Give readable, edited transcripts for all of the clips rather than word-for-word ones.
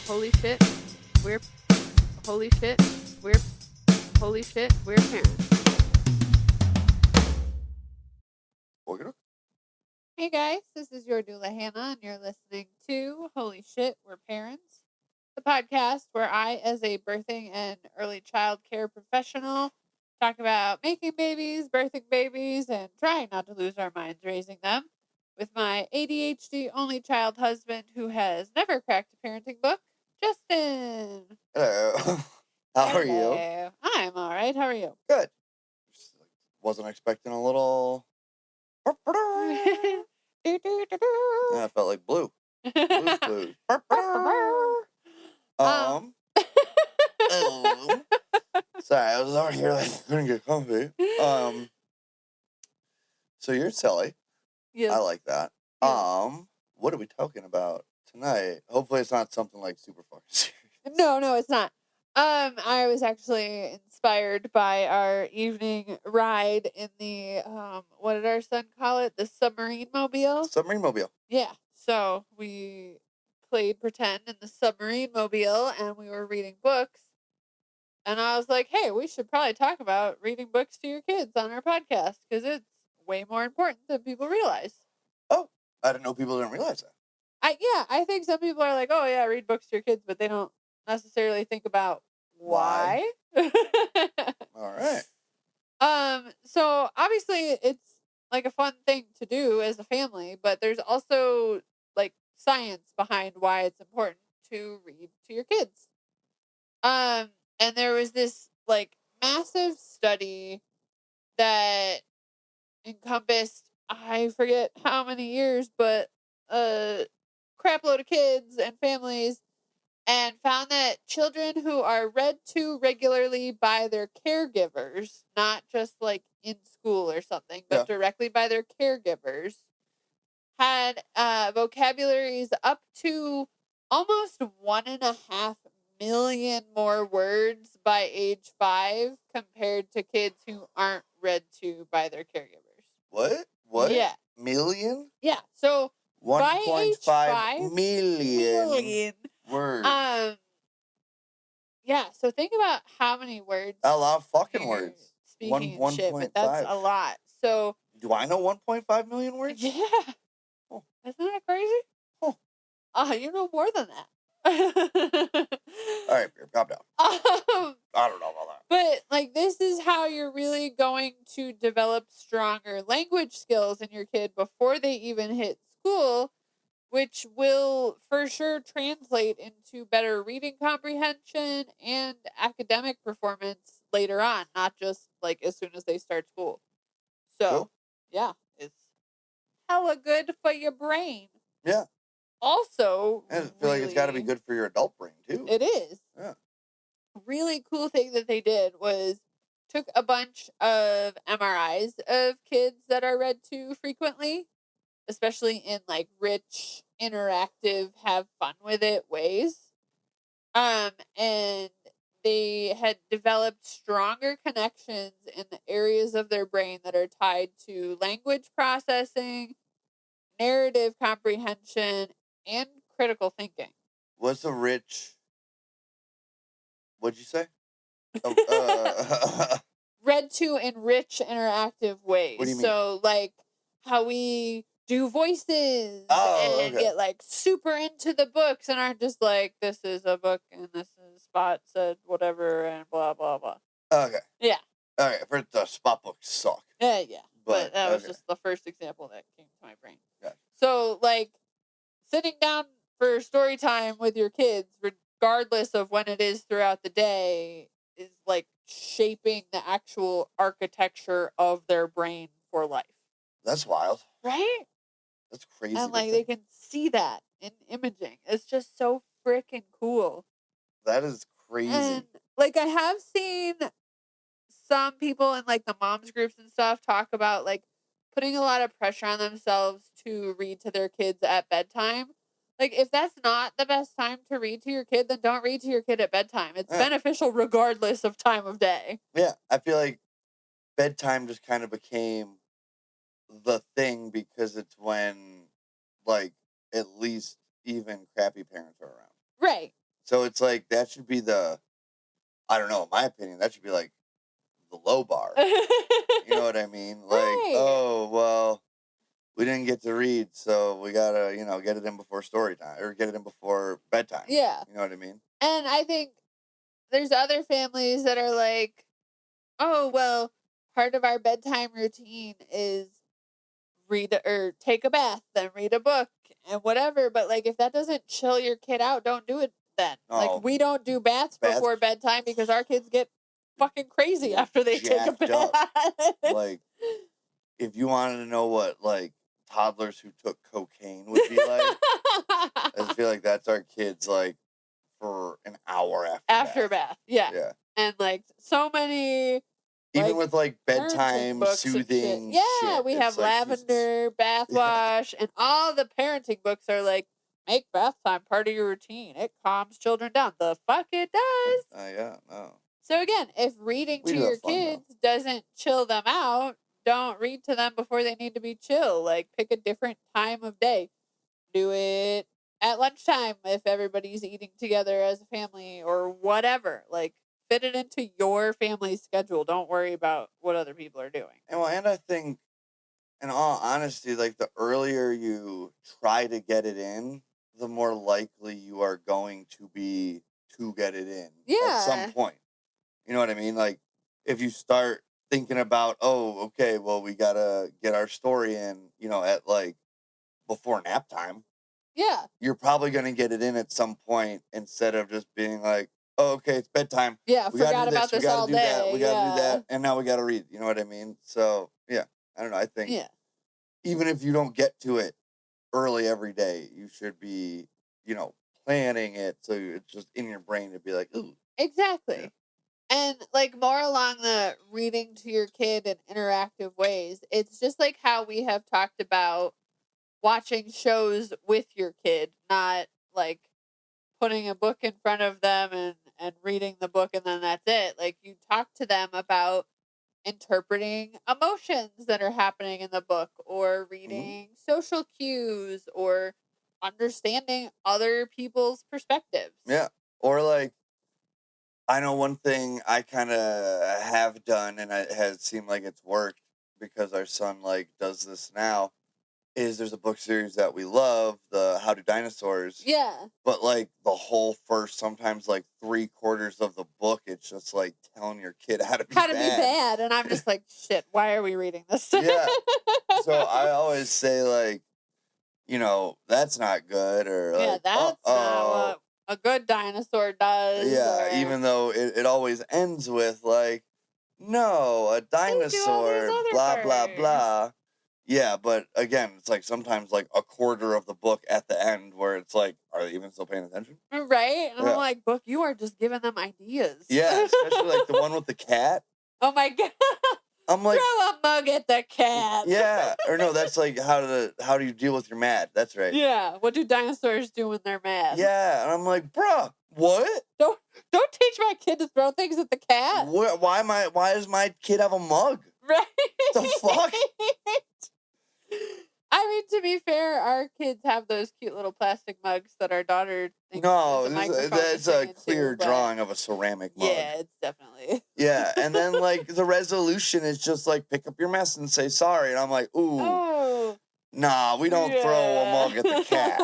Holy shit, we're holy shit, we're parents. Hey guys, this is your doula Hannah, and you're listening to Holy Shit, We're Parents, the podcast where I, as a birthing and early child care professional, talk about making babies, birthing babies, and trying not to lose our minds raising them with my ADHD only child husband who has never cracked a parenting book, Justin. Hello. How are you? Hello. I'm all right. How are you? Good. Wasn't expecting a little. I felt like blue. Blue's Clues. Sorry, I was over here like couldn't get comfy. So you're silly. Yes. I like that. Yes. What are we talking about tonight? Hopefully it's not something like super fucking serious. No, it's not. I was actually inspired by our evening ride in the what did our son call it? The submarine mobile? Submarine mobile. Yeah. So we played pretend in the submarine mobile and we were reading books. And I was like, hey, we should probably talk about reading books to your kids on our podcast because it's way more important than people realize. Oh, I didn't know people didn't realize that. I think some people are like, oh yeah, read books to your kids, but they don't necessarily think about why. All right. So obviously it's like a fun thing to do as a family, but there's also like science behind why it's important to read to your kids. And there was this like massive study that encompassed, I forget how many years, but a crap load of kids and families, and found that children who are read to regularly by their caregivers, not just like in school or something, but directly by their caregivers, had vocabularies up to almost 1.5 million more words by age 5 compared to kids who aren't read to by their caregivers. What? Yeah. Million? Yeah. So 1.5 million words. Yeah, so think about how many words. A lot of fucking words. Speaking in shit, but that's a lot. So. Do I know 1.5 million words? Yeah. Oh. Isn't that crazy? Oh. You know more than that. All right, calm down. I don't know about that. But like, this is how you're really going to develop stronger language skills in your kid before they even hit school, which will for sure translate into better reading comprehension and academic performance later on, not just like as soon as they start school. So, yeah, it's hella good for your brain. Yeah. Also, I feel like it's got to be good for your adult brain, too. It is. Yeah. Really cool thing that they did was took a bunch of MRIs of kids that are read to frequently, especially in like rich, interactive, have fun with it ways. And they had developed stronger connections in the areas of their brain that are tied to language processing, narrative comprehension, and critical thinking. What's a rich? What'd you say? Read to in rich, interactive ways. What do you mean? So, like how we do voices and get like super into the books and aren't just like, this is a book and this is Spot said whatever and blah blah blah. Okay. Yeah. Okay. First, the Spot books suck. Yeah. But that was just the first example that came to my brain. Gotcha. So, like, sitting down for story time with your kids, regardless of when it is throughout the day, is like shaping the actual architecture of their brain for life. That's wild. Right? That's crazy. And like they can see that in imaging. It's just so freaking cool. That is crazy. And like I have seen some people in like the moms groups and stuff talk about like putting a lot of pressure on themselves to read to their kids at bedtime. Like, if that's not the best time to read to your kid, then don't read to your kid at bedtime. It's beneficial regardless of time of day. Yeah, I feel like bedtime just kind of became the thing because it's when, like, at least even crappy parents are around. Right. So it's like that should be I don't know, in my opinion, that should be like the low bar. You know what I mean? Like, Right. oh, well, we didn't get to read, so we gotta, get it in before story time or get it in before bedtime. Yeah. You know what I mean? And I think there's other families that are like, oh, well, part of our bedtime routine is read or take a bath, then read a book and whatever. But like, if that doesn't chill your kid out, don't do it then. No. Like, we don't do baths Baths- before bedtime because our kids get fucking crazy after they take a jacked up. bath. Like, if you wanted to know what like toddlers who took cocaine would be like, I just feel like that's our kids like for an hour after a bath. Yeah. Yeah. And like so many Even like, with like parenting bedtime books and shit. soothing Yeah, shit, we it's have like, Jesus. lavender, bath Yeah. wash, and all the parenting books are like, make bath time part of your routine. It calms children down. The fuck it does. Yeah, no. So again, if reading We to do have your fun, though. kids doesn't chill them out, don't read to them before they need to be chill. Like, pick a different time of day. Do it at lunchtime if everybody's eating together as a family or whatever. Like, fit it into your family's schedule. Don't worry about what other people are doing. And I think, in all honesty, like the earlier you try to get it in, the more likely you are going to be to get it in at some Yeah. point. You know what I mean? Like, if you start thinking about, oh, okay, well, we gotta get our story in, at like before nap time, Yeah. you're probably gonna get it in at some point instead of just being like, oh, okay, it's bedtime. Yeah, We gotta forgot do about this. We this gotta all do that. day. We gotta do Yeah. that, and now we gotta read. You know what I mean? So yeah, I don't know. I think Yeah. even if you don't get to it early every day, you should be, planning it so it's just in your brain to be like, ooh. Exactly. Yeah. And like more along the reading to your kid in interactive ways, it's just like how we have talked about watching shows with your kid, not like putting a book in front of them and reading the book and then that's it. Like, you talk to them about interpreting emotions that are happening in the book or reading social cues or understanding other people's perspectives. Yeah. Or like, I know one thing I kind of have done, and it has seemed like it's worked because our son like does this now. Is there's a book series that we love, the How Do Dinosaurs? Yeah. But like the whole first, sometimes like 3/4 of the book, it's just like telling your kid how to be bad. And I'm just like, shit, why are we reading this? Yeah. So I always say like, that's not good, or like, Yeah, that's not what a good dinosaur does. Yeah, or- even though it always ends with like, no, a do all these dinosaur, other blah blah things. blah. Yeah, but again, it's like sometimes like a quarter of the book at the end where it's like, are they even still paying attention? Right? And Yeah. I'm like, book, you are just giving them ideas. Yeah, especially like the one with the cat. Oh my god. I'm like, throw a mug at the cat. yeah, or no, that's like how do you deal with your mad? That's right. Yeah. What do dinosaurs do when they're mad? Yeah, and I'm like, bruh, what? Don't teach my kid to throw things at the cat. Why does my kid have a mug? Right. The fuck? I mean, to be fair, our kids have those cute little plastic mugs that our daughter thinks No, is a microphone that's to a sing into, clear but drawing of a ceramic mug. Yeah, it's definitely. Yeah, and then like the resolution is just like pick up your mess and say sorry, and I'm like, ooh, Oh. nah, we don't throw a mug at the cat.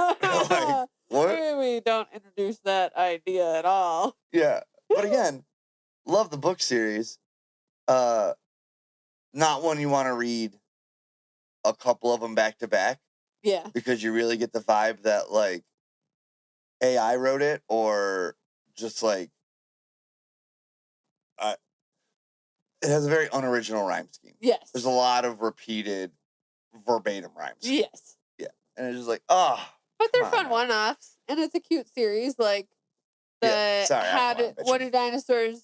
Like, what? We don't introduce that idea at all. Yeah, but again, love the book series. Not one you want to read a couple of them back to back. Yeah. Because you really get the vibe that like AI wrote it, or just like it has a very unoriginal rhyme scheme. Yes. There's a lot of repeated verbatim rhymes. Yes. Yeah. And it's just like, oh. But they're come on, fun man. one-offs, and it's a cute series. Like the Yeah, sorry, what do dinosaurs,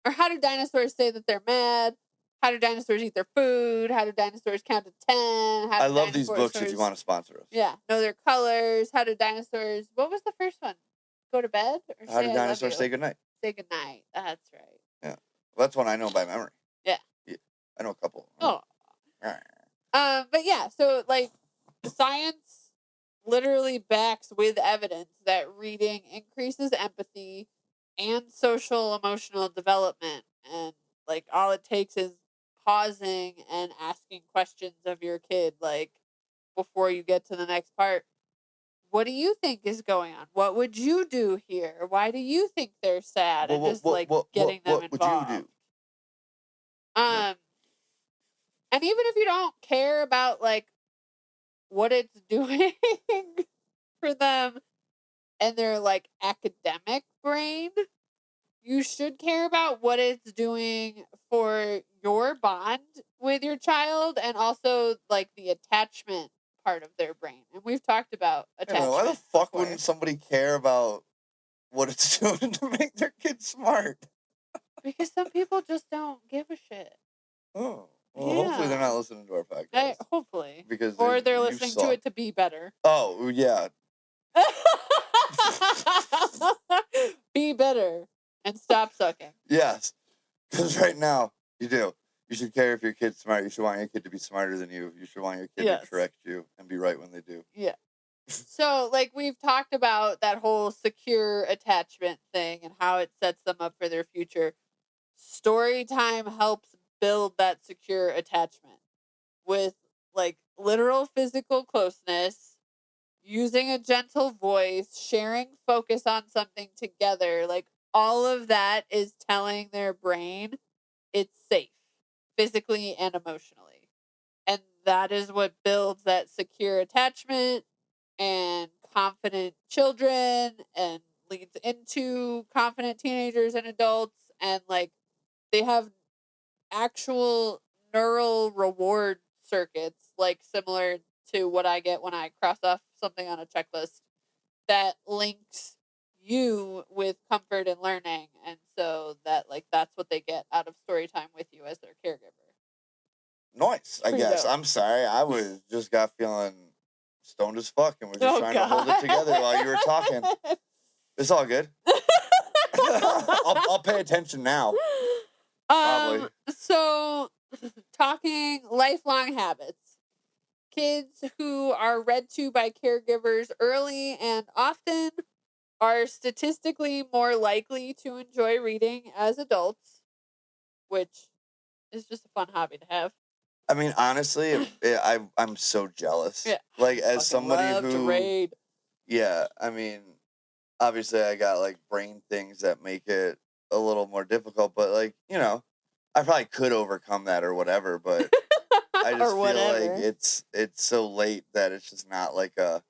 or how do dinosaurs say that they're mad? How do dinosaurs eat their food? How do dinosaurs count to 10? How do I love these books if you want to sponsor us. Yeah, know their colors. How do dinosaurs? What was the first one? Go to bed or How say do I love dinosaurs you? say goodnight? Say goodnight. That's right. Well, that's one I know by memory. Yeah. I know a couple. Oh. Alright. But yeah, so like the science literally backs with evidence that reading increases empathy and social emotional development. And like all it takes is pausing and asking questions of your kid, like before you get to the next part. What do you think is going on? What would you do here? Why do you think they're sad? Well, And just like getting them what would you involved. do? Um, and even if you don't care about like what it's doing for them and their like academic brain, you should care about what it's doing for your bond with your child and also like the attachment part of their brain. And we've talked about attachment. Why the fuck before. wouldn't somebody care about what it's doing to make their kids smart? Because some people just don't give a shit. Oh. Well, hopefully they're not listening to our podcast. Hopefully. Because or they're you listening to suck. it to be better. Oh, yeah. Be better and stop sucking. Yes. Because right now, you do. You should care if your kid's smart. You should want your kid to be smarter than you. You should want your kid to correct you and be right when they do. Yeah. So, like, we've talked about that whole secure attachment thing and how it sets them up for their future. Story time helps build that secure attachment with, like, literal physical closeness, using a gentle voice, sharing focus on something together. Like, all of that is telling their brain it's safe, physically and emotionally. And that is what builds that secure attachment and confident children and leads into confident teenagers and adults. And like they have actual neural reward circuits, like similar to what I get when I cross off something on a checklist that links you with comfort and learning. And so that like that's what they get out of story time with you as their caregiver. Nice, I Pretty guess. dope. I'm sorry. I was just got feeling stoned as fuck and was just trying to hold it together while you were talking. It's all good. I'll pay attention now. Probably. So talking lifelong habits. Kids who are read to by caregivers early and often are statistically more likely to enjoy reading as adults, which is just a fun hobby to have. I mean, honestly, I'm so jealous. Yeah, like I as somebody love who, to read. Yeah, I mean, obviously I got like brain things that make it a little more difficult, but like I probably could overcome that or whatever. But I just feel like it's so late that it's just not like a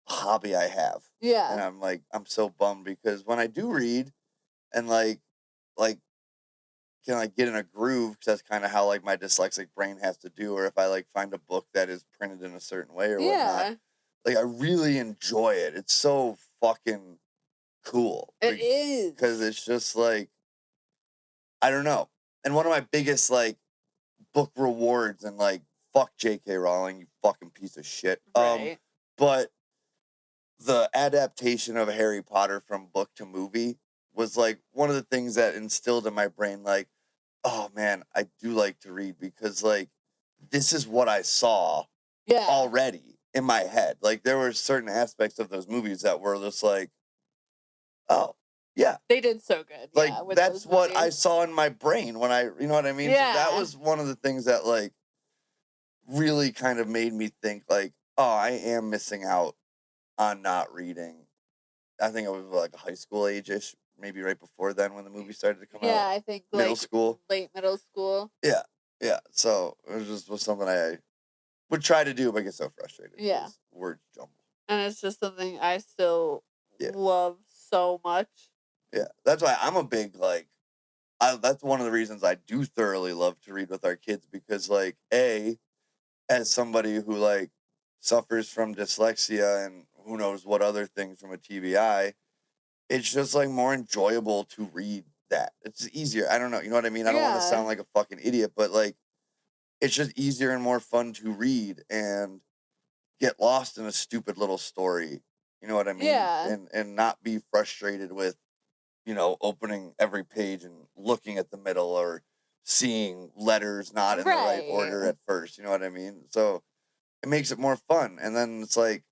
hobby I have. Yeah, and I'm so bummed because when I do read and like can like get in a groove, because that's kind of how like my dyslexic brain has to do, or if I like find a book that is printed in a certain way or whatnot, like I really enjoy it. It's so fucking cool. It is, because it's just like I don't know. And one of my biggest like book rewards, and like fuck J.K. Rowling, you fucking piece of shit. Right. But the adaptation of Harry Potter from book to movie was like one of the things that instilled in my brain, like, oh man, I do like to read because like this is what I saw already in my head. Like there were certain aspects of those movies that were just like, oh yeah, they did so good. Like yeah, with that's those what movies. I saw in my brain when you know what I mean? Yeah. So that was one of the things that like really kind of made me think like, oh, I am missing out on not reading. I think I was like high school age-ish, maybe right before then when the movie started to come out. Yeah, I think middle like school. late middle school. Yeah. So it was something I would try to do, but I get so frustrated. Yeah. Words jumble. And it's just something I still love so much. Yeah. That's why I'm a big like that's one of the reasons I do thoroughly love to read with our kids, because like as somebody who like suffers from dyslexia and who knows what other things from a TBI, it's just like more enjoyable to read that. It's easier. I don't know. You know what I mean? I don't want to sound like a fucking idiot, but like it's just easier and more fun to read and get lost in a stupid little story. You know what I mean? Yeah. And not be frustrated with, opening every page and looking at the middle or seeing letters not in the right order at first. You know what I mean? So it makes it more fun. And then it's like,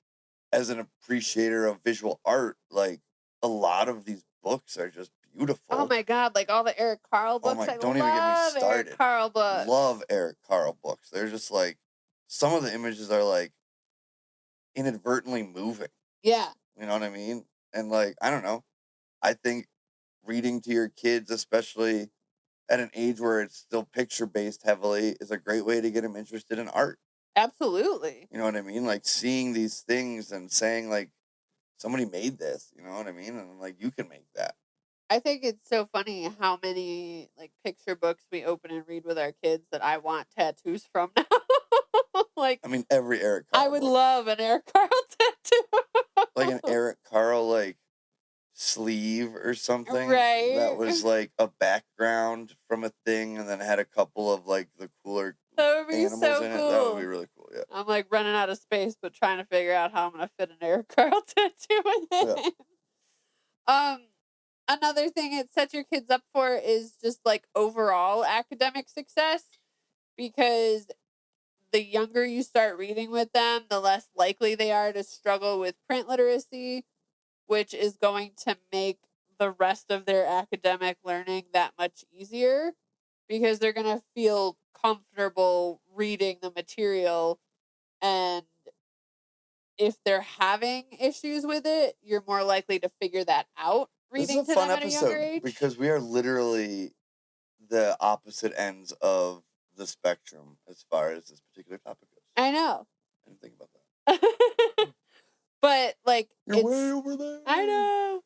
as an appreciator of visual art, like a lot of these books are just beautiful. Oh my god, like all the Eric Carle books. Don't even get me love started. Eric Carle books. Love Eric Carle books. They're just like, some of the images are like inadvertently moving. Yeah. You know what I mean? And like, I don't know. I think reading to your kids, especially at an age where it's still picture based heavily, is a great way to get them interested in art. Absolutely. You know what I mean? Like seeing these things and saying like, somebody made this, you know what I mean? And like, you can make that. I think it's so funny how many like picture books we open and read with our kids that I want tattoos from now. Like, I mean, every Eric Carle I would book. love an Eric Carle tattoo. Like an Eric Carle like sleeve or something. Right. That was like a background from a thing and then had a couple of like the cooler That would be animals so in it. cool. That would be really cool, yeah. I'm like running out of space, but trying to figure out how I'm gonna fit an Eric Carle tattoo in it. Another thing it sets your kids up for is just like overall academic success, because the younger you start reading with them, the less likely they are to struggle with print literacy, which is going to make the rest of their academic learning that much easier, because they're going to feel comfortable reading the material. And if they're having issues with it, you're more likely to figure that out reading This is a to fun them at a younger episode age. because we are literally the opposite ends of the spectrum as far as this particular topic goes. I know. I didn't think about that. But like, You're way over there. I know.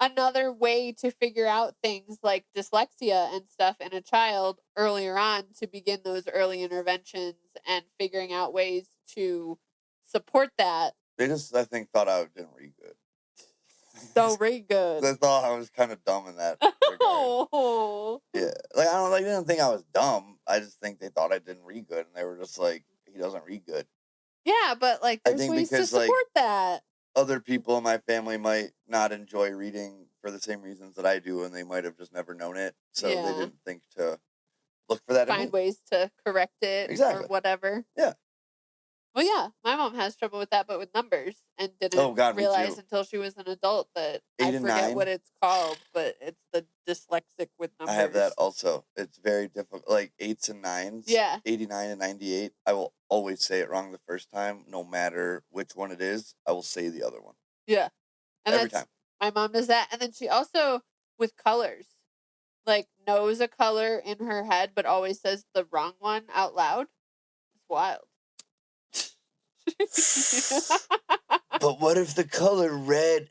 Another way to figure out things like dyslexia and stuff in a child earlier on, to begin those early interventions and figuring out ways to support that. They just, I think, thought I didn't read good. So read good. They thought I was kind of dumb in that regard. Oh. Yeah. Like, they didn't think I was dumb. I just think they thought I didn't read good. And they were just like, he doesn't read good. Yeah, but like, I there's think ways to because, support like, that. Other people in my family might not enjoy reading for the same reasons that I do, and they might have just never known it. So they didn't think to look for that in me. Find ways to correct it or whatever. Yeah. Well, yeah, my mom has trouble with that, but with numbers, and didn't realize until she was an adult that I forget what it's called, but it's the dyslexic with numbers. I have that also. It's very difficult. Like 8s and 9s. Yeah. 89 and 98. I will always say it wrong the first time, no matter which one it is. I will say the other one. Yeah. And every time. My mom does that. And then she also, with colors, like knows a color in her head, but always says the wrong one out loud. It's wild. But what if the color red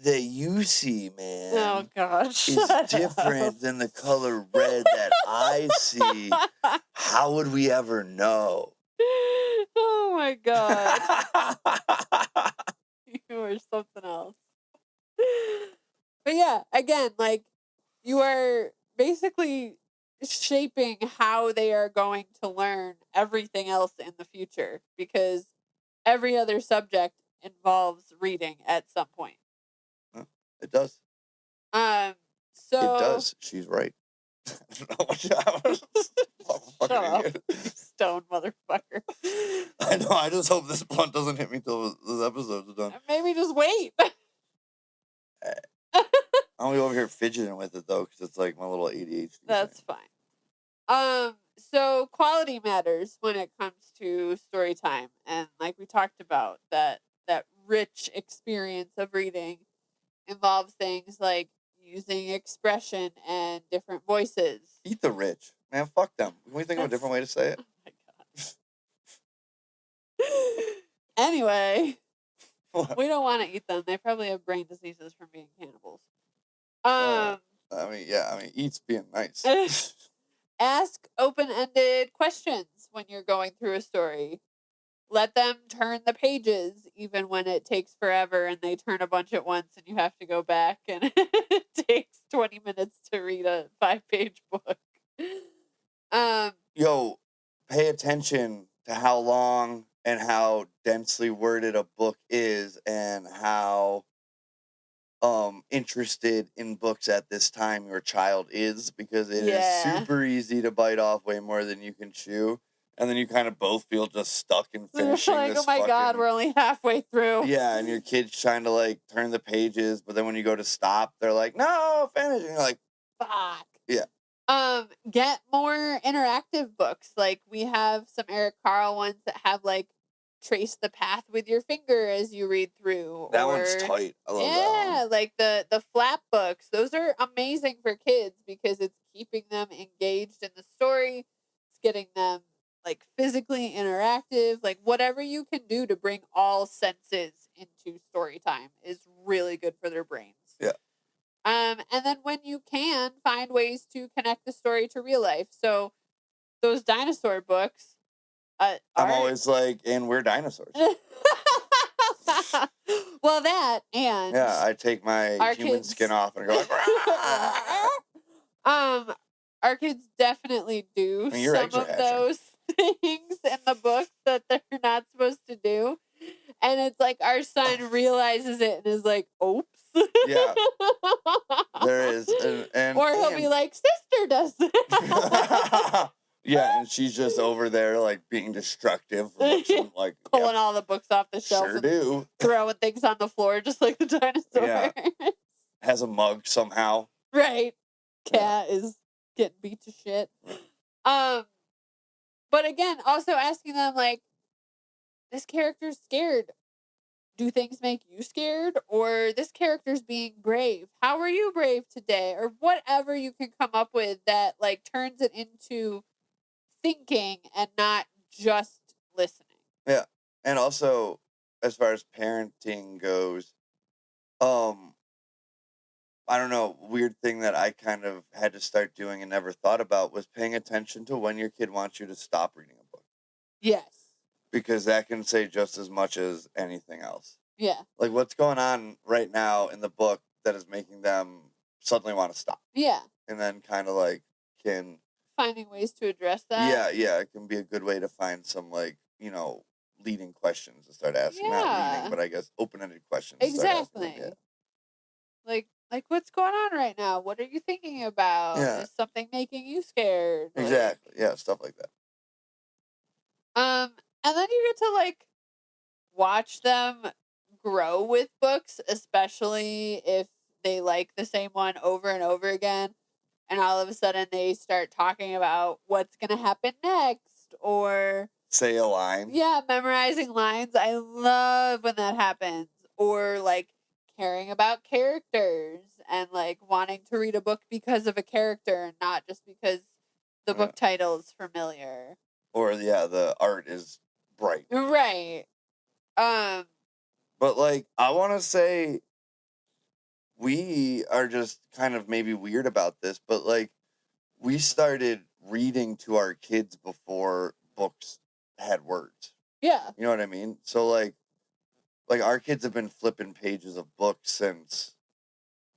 that you see, man, oh gosh, is different than the color red that I see? How would we ever know? Oh my god. You are something else. But yeah, again, like, you are basically shaping how they are going to learn everything else in the future, because every other subject involves reading at some point. It does. So it does. She's right. Shut up, stone motherfucker. I know. I just hope this blunt doesn't hit me till this episode's done. Maybe just wait. I'm over here fidgeting with it though, because it's like my little ADHD. That's fine. So quality matters when it comes to story time, and like we talked about, that rich experience of reading involves things like using expression and different voices. Eat the rich, man. Fuck them. Can we think of a different way to say it? Oh my god. Anyway, what? We don't want to eat them. They probably have brain diseases from being cannibals. I mean, eat's being nice. Ask open-ended questions when you're going through a story. Let them turn the pages, even when it takes forever and they turn a bunch at once and you have to go back and it takes 20 minutes to read a 5-page book. Yo, pay attention to how long and how densely worded a book is, and how interested in books at this time your child is, because it is super easy to bite off way more than you can chew. and then you kind of both feel just stuck in They're finishing like, this oh my god, fucking- we're only halfway through. Yeah, and your kid's trying to like turn the pages, but then when you go to stop, they're like, "No, finish!" And you're like, Fuck. Yeah. Get more interactive books. Like we have some Eric Carle ones that have like trace the path with your finger as you read through. "That or, one's tight. I love that Yeah, one." like the flap books. Those are amazing for kids because it's keeping them engaged in the story. It's getting them like physically interactive. Like whatever you can do to bring all senses into story time is really good for their brains. Yeah. And then when you can, find ways to connect the story to real life. So those dinosaur books I'm are always like, "And we're dinosaurs." well, that and Yeah, I take my Our human kids- skin off and I go like, "Rah!" our kids definitely do I mean, your some eggs are of hatching. those things in the books that they're not supposed to do. And it's like our son realizes it and is like, oops. Yeah. There is, and Or he'll be like, sister does that. yeah, and she's just over there like being destructive, which I'm like, Pulling "Yep, all the books off the shelf sure and do." throwing things on the floor just like the dinosaur. Yeah. Has a mug somehow. Right. Yeah. Cat is getting beat to shit. But again, also asking them like, this character's scared. Do things make you scared? Or this character's being brave. How are you brave today? Or whatever you can come up with that like turns it into thinking and not just listening. Yeah. And also, as far as parenting goes, I don't know, weird thing that I kind of had to start doing and never thought about was paying attention to when your kid wants you to stop reading a book. Yes. Because that can say just as much as anything else. Yeah. Like, what's going on right now in the book that is making them suddenly want to stop? Yeah. And then kind of like can... Finding ways to address that. Yeah, it can be a good way to find some, like, leading questions to start asking. Not Yeah. leading, but I guess open-ended questions. to start asking them, Exactly. Like what's going on right now? What are you thinking about? Yeah. Is something making you scared? Yeah, exactly. Yeah, stuff like that. And then you get to like watch them grow with books, especially if they like the same one over and over again. And all of a sudden they start talking about what's going to happen next or Say a line. yeah, memorizing lines. I love when that happens. Or like caring about characters and like wanting to read a book because of a character and not just because the book title is familiar. Or, yeah, the art is bright. Right. But, like, I want to say we are just kind of maybe weird about this, but, like, we started reading to our kids before books had words. Yeah. You know what I mean? So, like our kids have been flipping pages of books since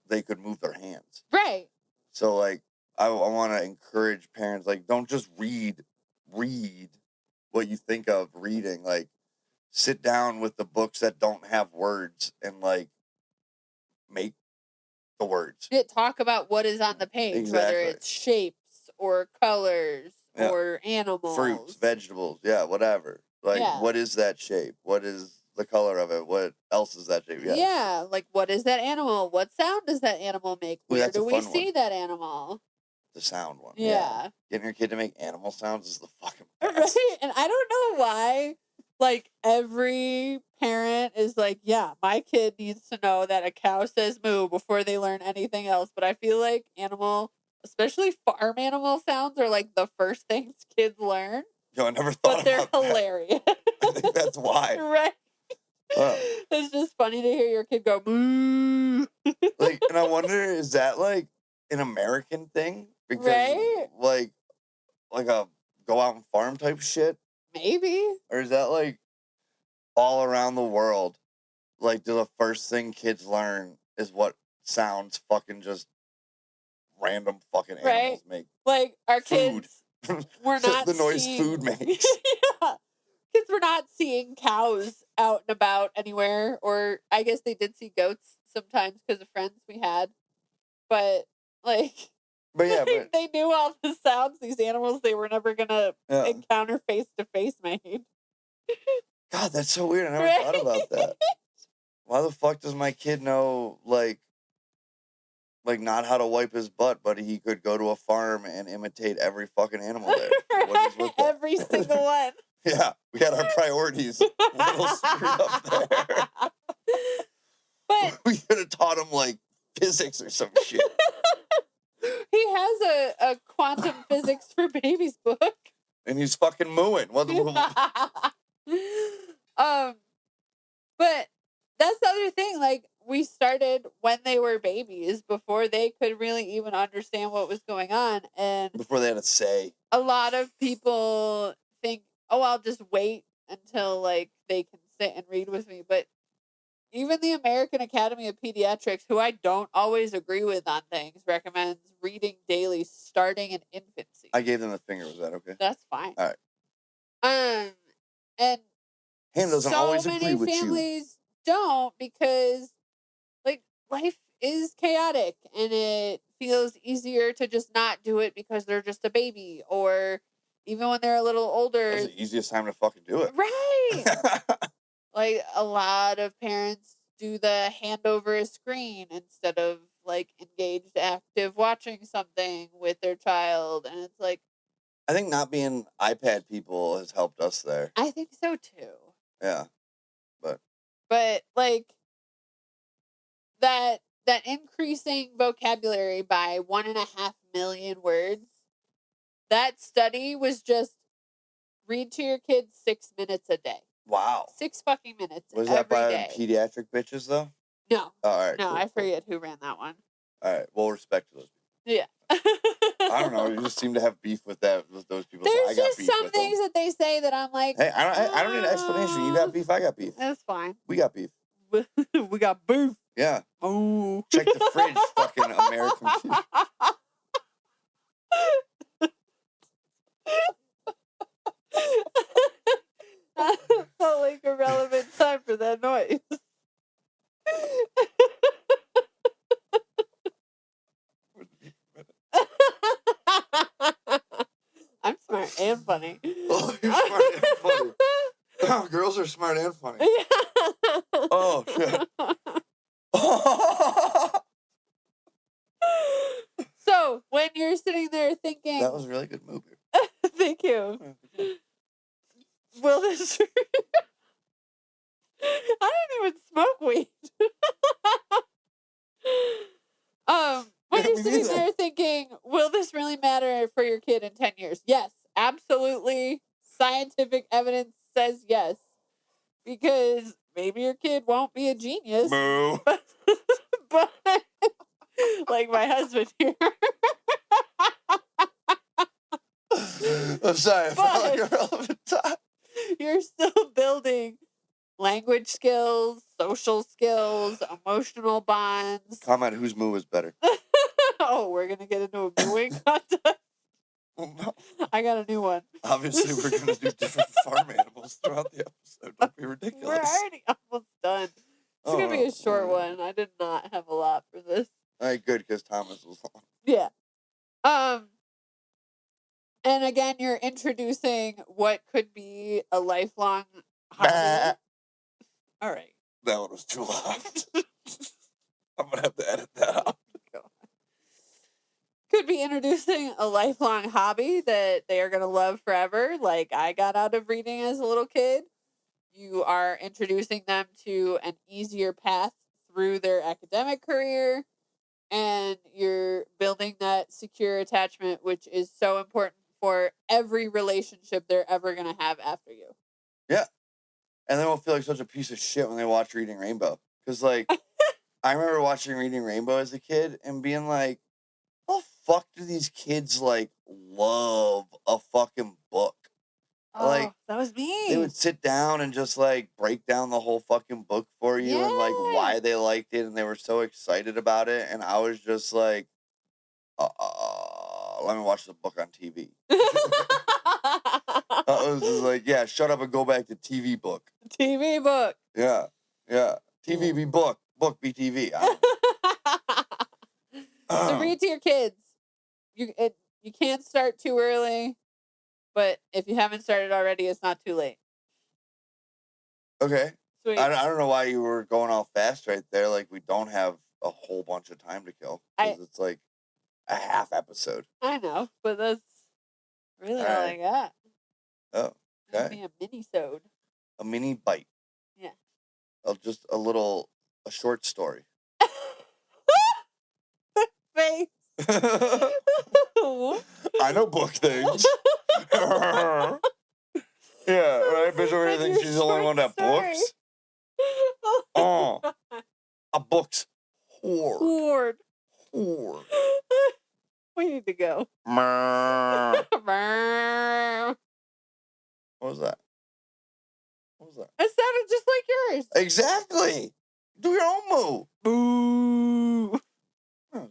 they could move their hands. Right. So, like, I want to encourage parents, like, don't just read what you think of reading. Like, sit down with the books that don't have words and, like, make the words. Talk about what is on the page, whether Exactly. it's shapes or colors Yeah. or animals. Fruits, vegetables, yeah, whatever. Like, Yeah. what is that shape? What is the color of it? What else is that shape? Yeah. Like what is that animal? What sound does that animal make? Ooh, Where that's a do we fun see one. that animal? The sound one. Yeah. Getting your kid to make animal sounds is the fucking Right? best. And I don't know why, like, every parent is like, yeah, my kid needs to know that a cow says moo before they learn anything else. But I feel like especially farm animal sounds are like the first things kids learn. Yo, I never thought But they're about that. hilarious. I think that's why. Right? Wow. It's just funny to hear your kid go moo. Like, and I wonder, is that like an American thing? Because Right? like a go out and farm type shit? Maybe. Or is that like all around the world? Like, the first thing kids learn is what sounds fucking just random fucking animals make. Like our Food. kids were not The noise seeing... food makes. Yeah. Kids were not seeing cows out and about anywhere, or I guess they did see goats sometimes because of friends we had. But like But yeah, but They knew all the sounds these animals they were never gonna yeah. encounter face to face made. God, that's so weird. I never Right? thought about that. Why the fuck does my kid know like not how to wipe his butt, but he could go to a farm and imitate every fucking animal there? What is with that? Every single one. Yeah, we had our priorities a little screwed up there. But We could have taught him like physics or some shit. he has a quantum physics for babies book. And he's fucking mooing. What the But that's the other thing. Like, we started when they were babies, before they could really even understand what was going on. And before they had a say. a lot of people think, oh, I'll just wait until like they can sit and read with me. But even the American Academy of Pediatrics, who I don't always agree with on things, recommends reading daily starting in infancy. I gave them the finger. Was that okay? That's fine. All right. And Hannah doesn't so always many agree with you. families don't, because like life is chaotic and it feels easier to just not do it because they're just a baby, or even when they're a little older. That's the easiest time to fucking do it. Right. Like, a lot of parents do the hand over a screen instead of like engaged active watching something with their child, and it's like, I think not being iPad people has helped us there. I think so too. Yeah. But like that increasing vocabulary by 1.5 million words, that study was just read to your kids 6 minutes a day. Wow. 6 fucking minutes Was that every by day. Pediatric bitches though? No. Oh, all right. No, cool, I cool. forget who ran that one. All right. Well, respect to those people. Yeah. I don't know. You just seem to have beef with those people. So I There's got just beef some with them. things that they say that I'm like, Hey, I don't need an explanation. You got beef. I got beef. That's fine. We got beef. We got beef. Yeah. Oh. Check the fridge, fucking American people. Felt like a relevant time for that noise. I'm smart and funny. Oh, you're smart and funny. Oh, girls are smart and funny. Oh, shit. So, when you're sitting there thinking... That was a really good movie. Thank you. Will this... I don't even smoke weed. When you're sitting there thinking, will this really matter for your kid in 10 years? Yes, absolutely. Scientific evidence says yes. Because maybe your kid won't be a genius. Moo. But like my husband here. I'm sorry. I felt like a relevant time. You're still building language skills, social skills, emotional bonds. Comment whose moo is better. Oh, we're going to get into a mooing contest? No. I got a new one. Obviously, we're going to do different farm animals throughout the episode. Don't be ridiculous. We're already almost done. It's going to be a short one. I did not have a lot for this. All right, good, because Thomas was long. Yeah. And again, you're introducing what could be a lifelong hobby. All right. That one was too loud. I'm going to have to edit that out. Could be introducing a lifelong hobby that they are going to love forever, like I got out of reading as a little kid. You are introducing them to an easier path through their academic career, and you're building that secure attachment, which is so important for every relationship they're ever going to have after you. Yeah. And they won't feel like such a piece of shit when they watch Reading Rainbow. Because, like, I remember watching Reading Rainbow as a kid and being like, how the fuck do these kids, like, love a fucking book? Oh, like, that was me. They would sit down and just, like, break down the whole fucking book for you and, like, why they liked it, and they were so excited about it. And I was just like, let me watch the book on TV. I was just like, yeah, shut up and go back to TV book. TV book. Yeah. TV be book. Book be TV. So read to your kids. you can't start too early, but if you haven't started already, it's not too late. Okay. Sweet. I don't know why you were going all fast right there. Like, we don't have a whole bunch of time to kill. Because it's like a half episode. I know, but that's really all I got. Oh, It'll okay. be a mini-sode. A mini bite. Yeah. Just a short story. Face. I know book things. Yeah, right? Bitch over here thinks she's the only one that books. Oh. A book's hoard. Hoard. We need to go. What was that? It sounded just like yours. Exactly. Do your own move. Boo. Oh,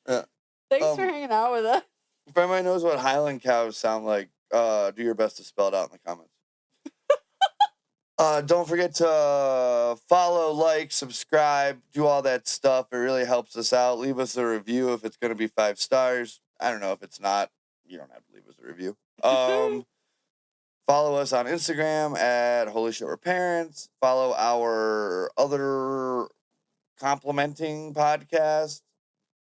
yeah. Thanks for hanging out with us. If anybody knows what Highland cows sound like, do your best to spell it out in the comments. Don't forget to follow, like, subscribe, do all that stuff. It really helps us out. Leave us a review if it's going to be 5 stars. I don't know if it's not. You don't have to leave us a review. Follow us on Instagram at Holy Shit We're Parents. Follow our other complimenting podcast,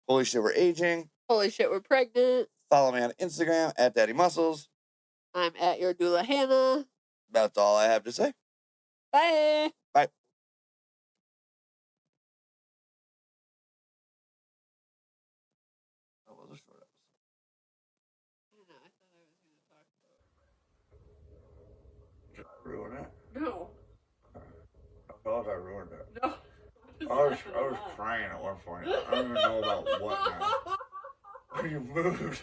Holy Shit We're Aging. Holy Shit We're Pregnant. Follow me on Instagram at Daddy Muscles. I'm at your doula Hannah. That's all I have to say. Bye. Bye. That was a short episode. I know. I thought I was going to talk about it. Did I ruin it? No. I thought I ruined it. No. I was crying at one point. I don't even know about what now. You moved.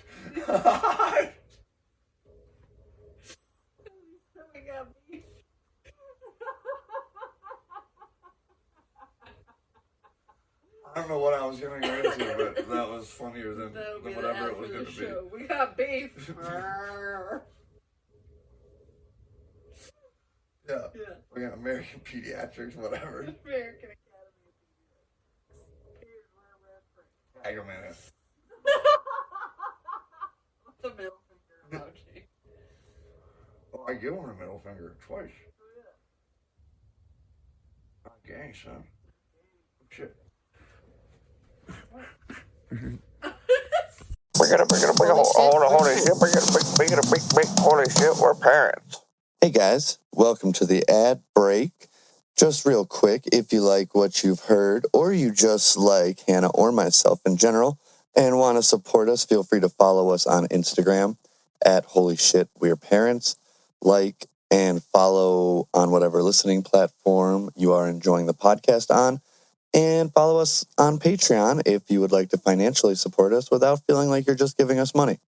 I don't know what I was going to go into, but that was funnier than whatever it was going to be. We got beef. Yeah. We got American Pediatrics, whatever. American Academy of Pediatrics. Tag 'em in it. The middle finger emoji. Oh, I give him a middle finger twice. Okay, son. Shit. Bring it up, holy shit, big, holy shit, we're parents. Hey guys, welcome to the ad break. Just real quick, if you like what you've heard, or you just like Hannah or myself in general, and want to support us, feel free to follow us on Instagram at Holy Shit We're Parents. Like and follow on whatever listening platform you are enjoying the podcast on. And follow us on Patreon if you would like to financially support us without feeling like you're just giving us money.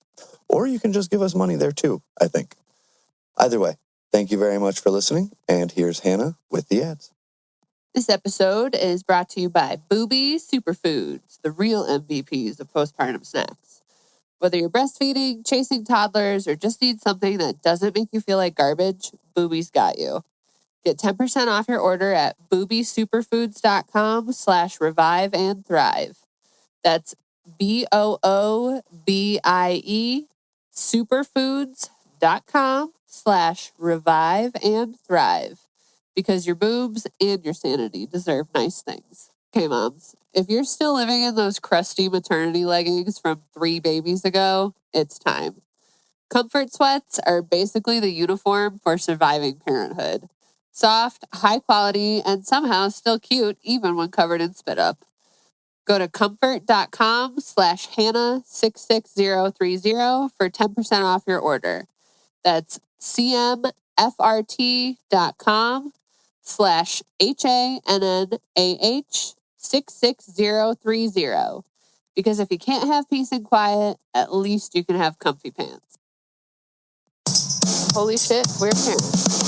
Or you can just give us money there too, I think. Either way, thank you very much for listening. And here's Hannah with the ads. This episode is brought to you by Boobie Superfoods, the real MVPs of postpartum snacks. Whether you're breastfeeding, chasing toddlers, or just need something that doesn't make you feel like garbage, Boobie's got you. Get 10% off your order at boobiesuperfoods.com/revive and thrive. That's BOOBIE superfoods.com/revive and thrive. Because your boobs and your sanity deserve nice things. Okay, moms, if you're still living in those crusty maternity leggings from 3 babies ago, it's time. Comfort sweats are basically the uniform for surviving parenthood. Soft, high quality, and somehow still cute even when covered in spit up. Go to comfort.com/Hannah66030 for 10% off your order. That's CMFRT.com/HANNAH66030. Because if you can't have peace and quiet, at least you can have comfy pants. Holy shit, we're parents.